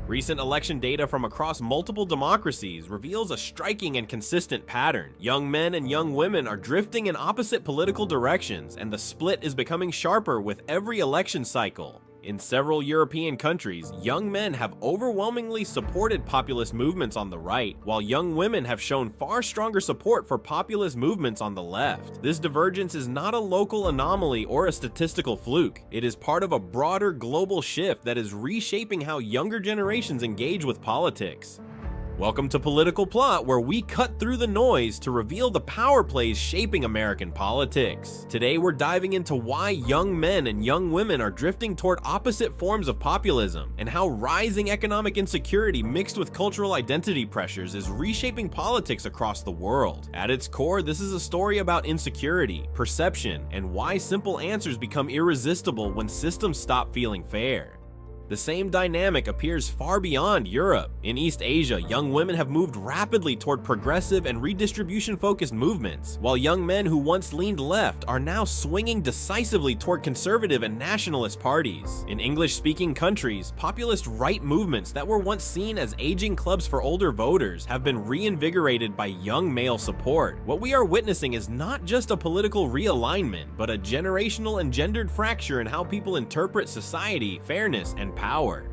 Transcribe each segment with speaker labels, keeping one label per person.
Speaker 1: Recent election data from across multiple democracies reveals a striking and consistent pattern. Young men and young women are drifting in opposite political directions, and the split is becoming sharper with every election cycle. In several European countries, young men have overwhelmingly supported populist movements on the right, while young women have shown far stronger support for populist movements on the left. This divergence is not a local anomaly or a statistical fluke. It is part of a broader global shift that is reshaping how younger generations engage with politics. Welcome to Political Plot, where we cut through the noise to reveal the power plays shaping American politics. Today we're diving into why young men and young women are drifting toward opposite forms of populism, and how rising economic insecurity mixed with cultural identity pressures is reshaping politics across the world. At its core, this is a story about insecurity, perception, and why simple answers become irresistible when systems stop feeling fair. The same dynamic appears far beyond Europe. In East Asia, young women have moved rapidly toward progressive and redistribution-focused movements, while young men who once leaned left are now swinging decisively toward conservative and nationalist parties. In English-speaking countries, populist right movements that were once seen as aging clubs for older voters have been reinvigorated by young male support. What we are witnessing is not just a political realignment, but a generational and gendered fracture in how people interpret society, fairness, and power.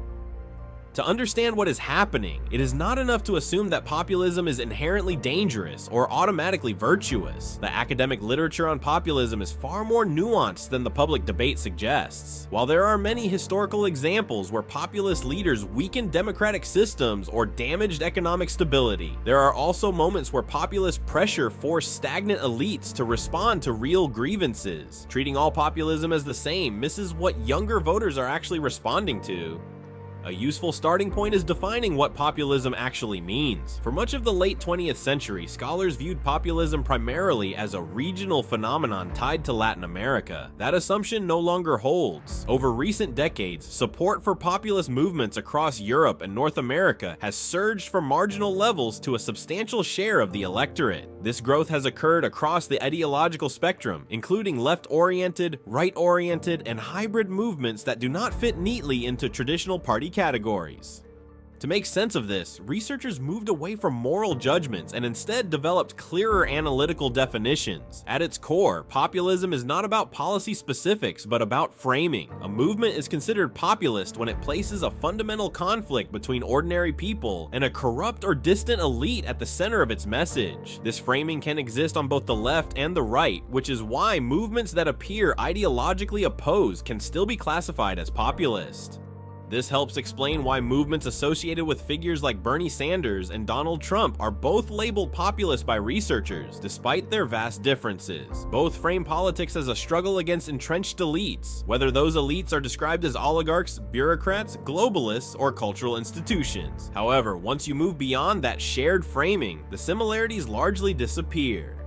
Speaker 1: To understand what is happening, it is not enough to assume that populism is inherently dangerous or automatically virtuous. The academic literature on populism is far more nuanced than the public debate suggests. While there are many historical examples where populist leaders weakened democratic systems or damaged economic stability, there are also moments where populist pressure forced stagnant elites to respond to real grievances. Treating all populism as the same misses what younger voters are actually responding to. A useful starting point is defining what populism actually means. For much of the late 20th century, scholars viewed populism primarily as a regional phenomenon tied to Latin America. That assumption no longer holds. Over recent decades, support for populist movements across Europe and North America has surged from marginal levels to a substantial share of the electorate. This growth has occurred across the ideological spectrum, including left-oriented, right-oriented, and hybrid movements that do not fit neatly into traditional party categories. To make sense of this, researchers moved away from moral judgments and instead developed clearer analytical definitions. At its core, populism is not about policy specifics, but about framing. A movement is considered populist when it places a fundamental conflict between ordinary people and a corrupt or distant elite at the center of its message. This framing can exist on both the left and the right, which is why movements that appear ideologically opposed can still be classified as populist. This helps explain why movements associated with figures like Bernie Sanders and Donald Trump are both labeled populist by researchers, despite their vast differences. Both frame politics as a struggle against entrenched elites, whether those elites are described as oligarchs, bureaucrats, globalists, or cultural institutions. However, once you move beyond that shared framing, the similarities largely disappear.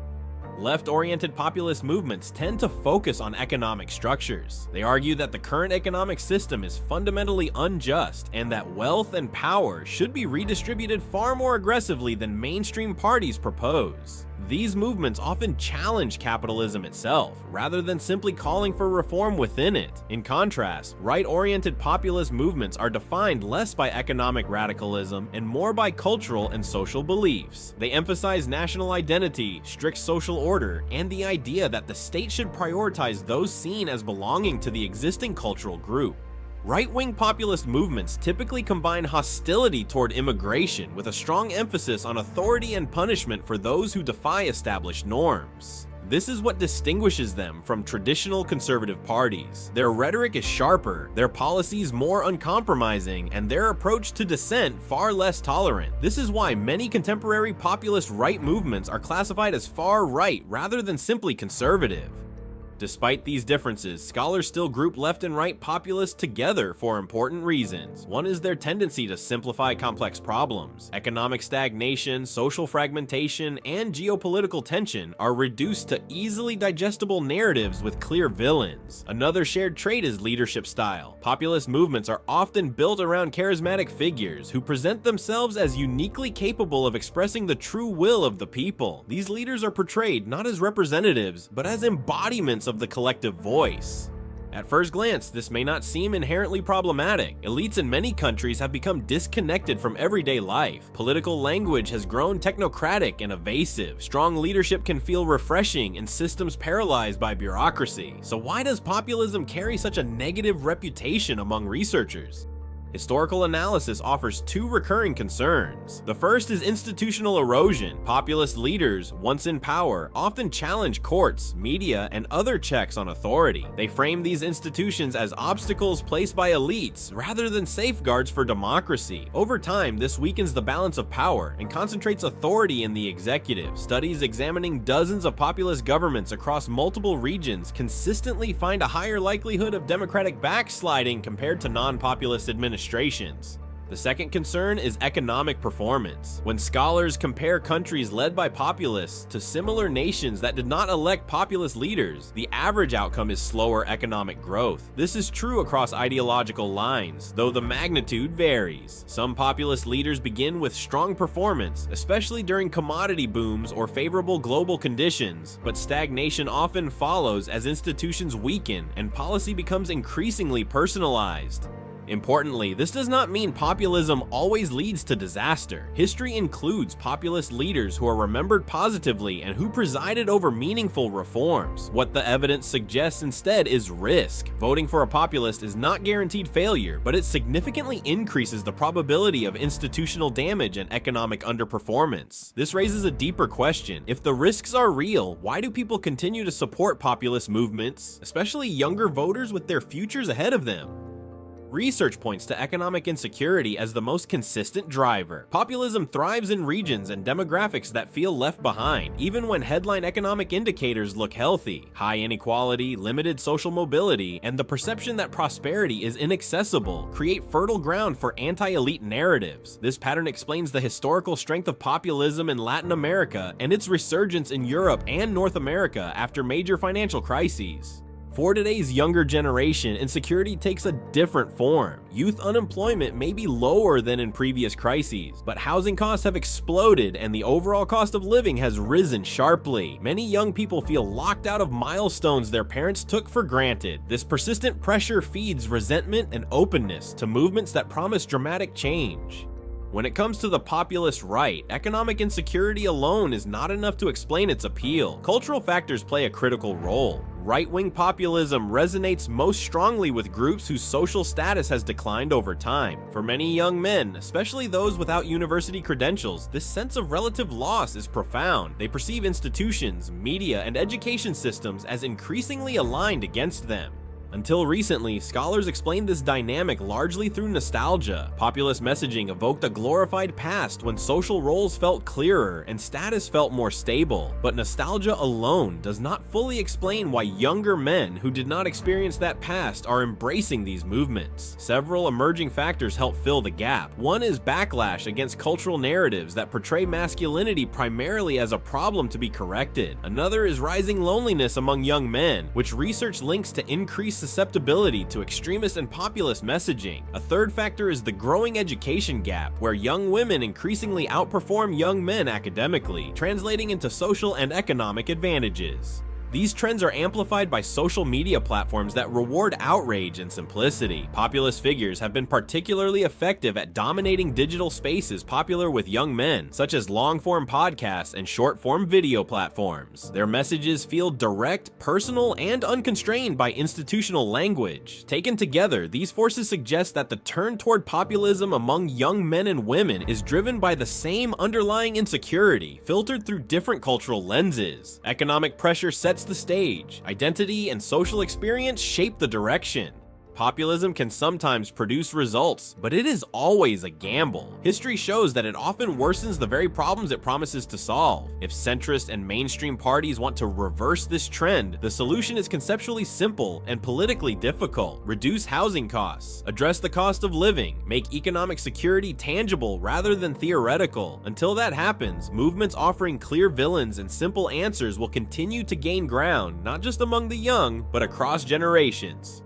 Speaker 1: Left-oriented populist movements tend to focus on economic structures. They argue that the current economic system is fundamentally unjust and that wealth and power should be redistributed far more aggressively than mainstream parties propose. These movements often challenge capitalism itself, rather than simply calling for reform within it. In contrast, right-oriented populist movements are defined less by economic radicalism and more by cultural and social beliefs. They emphasize national identity, strict social order, and the idea that the state should prioritize those seen as belonging to the existing cultural group. Right-wing populist movements typically combine hostility toward immigration with a strong emphasis on authority and punishment for those who defy established norms. This is what distinguishes them from traditional conservative parties. Their rhetoric is sharper, their policies more uncompromising, and their approach to dissent far less tolerant. This is why many contemporary populist right movements are classified as far right rather than simply conservative. Despite these differences, scholars still group left and right populists together for important reasons. One is their tendency to simplify complex problems. Economic stagnation, social fragmentation, and geopolitical tension are reduced to easily digestible narratives with clear villains. Another shared trait is leadership style. Populist movements are often built around charismatic figures who present themselves as uniquely capable of expressing the true will of the people. These leaders are portrayed not as representatives, but as embodiments of the collective voice. At first glance, this may not seem inherently problematic. Elites in many countries have become disconnected from everyday life. Political language has grown technocratic and evasive. Strong leadership can feel refreshing and systems paralyzed by bureaucracy. So why does populism carry such a negative reputation among researchers? Historical analysis offers two recurring concerns. The first is institutional erosion. Populist leaders, once in power, often challenge courts, media, and other checks on authority. They frame these institutions as obstacles placed by elites rather than safeguards for democracy. Over time, this weakens the balance of power and concentrates authority in the executive. Studies examining dozens of populist governments across multiple regions consistently find a higher likelihood of democratic backsliding compared to non-populist administrations. The second concern is economic performance. When scholars compare countries led by populists to similar nations that did not elect populist leaders, the average outcome is slower economic growth. This is true across ideological lines, though the magnitude varies. Some populist leaders begin with strong performance, especially during commodity booms or favorable global conditions, but stagnation often follows as institutions weaken and policy becomes increasingly personalized. Importantly, this does not mean populism always leads to disaster. History includes populist leaders who are remembered positively and who presided over meaningful reforms. What the evidence suggests instead is risk. Voting for a populist is not guaranteed failure, but it significantly increases the probability of institutional damage and economic underperformance. This raises a deeper question. If the risks are real, why do people continue to support populist movements, especially younger voters with their futures ahead of them? Research points to economic insecurity as the most consistent driver. Populism thrives in regions and demographics that feel left behind, even when headline economic indicators look healthy. High inequality, limited social mobility, and the perception that prosperity is inaccessible create fertile ground for anti-elite narratives. This pattern explains the historical strength of populism in Latin America and its resurgence in Europe and North America after major financial crises. For today's younger generation, insecurity takes a different form. Youth unemployment may be lower than in previous crises, but housing costs have exploded and the overall cost of living has risen sharply. Many young people feel locked out of milestones their parents took for granted. This persistent pressure feeds resentment and openness to movements that promise dramatic change. When it comes to the populist right, economic insecurity alone is not enough to explain its appeal. Cultural factors play a critical role. Right-wing populism resonates most strongly with groups whose social status has declined over time. For many young men, especially those without university credentials, this sense of relative loss is profound. They perceive institutions, media, and education systems as increasingly aligned against them. Until recently, scholars explained this dynamic largely through nostalgia. Populist messaging evoked a glorified past when social roles felt clearer and status felt more stable. But nostalgia alone does not fully explain why younger men who did not experience that past are embracing these movements. Several emerging factors help fill the gap. One is backlash against cultural narratives that portray masculinity primarily as a problem to be corrected. Another is rising loneliness among young men, which research links to increased susceptibility to extremist and populist messaging. A third factor is the growing education gap, where young women increasingly outperform young men academically, translating into social and economic advantages. These trends are amplified by social media platforms that reward outrage and simplicity. Populist figures have been particularly effective at dominating digital spaces popular with young men, such as long-form podcasts and short-form video platforms. Their messages feel direct, personal, and unconstrained by institutional language. Taken together, these forces suggest that the turn toward populism among young men and women is driven by the same underlying insecurity, filtered through different cultural lenses. Economic pressure sets the stage. Identity and social experience shape the direction. Populism can sometimes produce results, but it is always a gamble. History shows that it often worsens the very problems it promises to solve. If centrist and mainstream parties want to reverse this trend, the solution is conceptually simple and politically difficult. Reduce housing costs, address the cost of living, make economic security tangible rather than theoretical. Until that happens, movements offering clear villains and simple answers will continue to gain ground, not just among the young, but across generations.